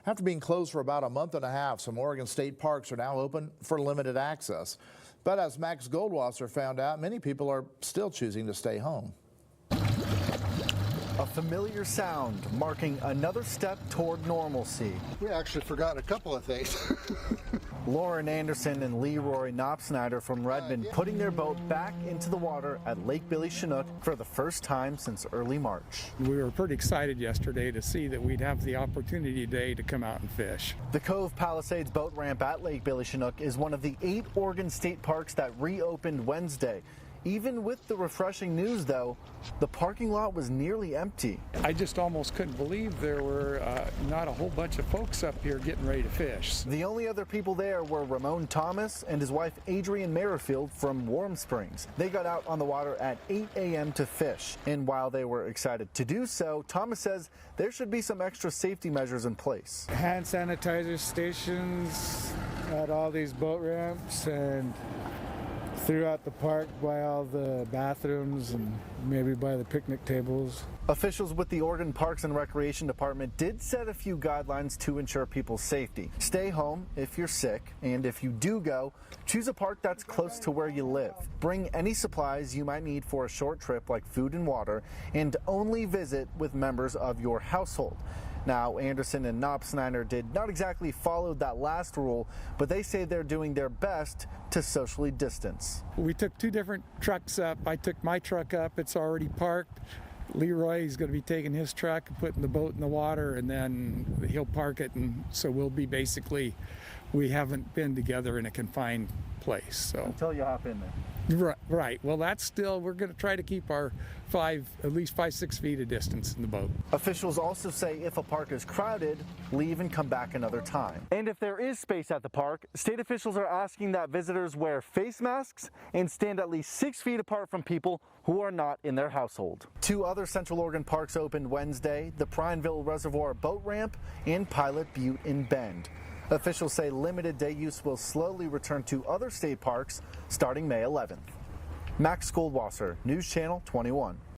After being closed for about a month and a half, some Oregon state parks are now open for limited access. But as Max Goldwasser found out, many people are still choosing to stay home. A familiar sound marking another step toward normalcy. We actually forgot a couple of things. Lauren Anderson and Leroy Knopsnyder from Redmond putting their boat back into the water at Lake Billy Chinook for the first time since early March. We were pretty excited yesterday to see that we'd have the opportunity today to come out and fish. The Cove Palisades boat ramp at Lake Billy Chinook is one of the 8 Oregon state parks that reopened Wednesday. Even with the refreshing news, though, the parking lot was nearly empty. I just almost couldn't believe there were not a whole bunch of folks up here getting ready to fish. The only other people there were Ramon Thomas and his wife Adrian Merrifield from Warm Springs. They got out on the water at 8 a.m. to fish, and while they were excited to do so, Thomas says there should be some extra safety measures in place. Hand sanitizer stations at all these boat ramps and throughout the park by all the bathrooms and maybe by the picnic tables. Officials with the Oregon Parks and Recreation Department did set a few guidelines to ensure people's safety. Stay home if you're sick, and if you do go, choose a park that's close to where you live. Bring any supplies you might need for a short trip like food and water, and only visit with members of your household. Now, Anderson and Knopsnyder did not exactly follow that last rule, but they say they're doing their best to socially distance. We took 2 different trucks up. I took my truck up. It's already parked. Leroy is going to be taking his truck and putting the boat in the water, and then he'll park it. And so we'll be basically, we haven't been together in a confined place. So until you hop in there. Right. Well, that's still, we're going to try to keep our at least 5-6 feet of distance in the boat. Officials also say if a park is crowded, leave and come back another time. And if there is space at the park, state officials are asking that visitors wear face masks and stand at least 6 feet apart from people who are not in their household. 2 other Central Oregon parks opened Wednesday, the Prineville Reservoir Boat Ramp and Pilot Butte in Bend. Officials say limited day use will slowly return to other state parks starting May 11th. Max Goldwasser, News Channel 21.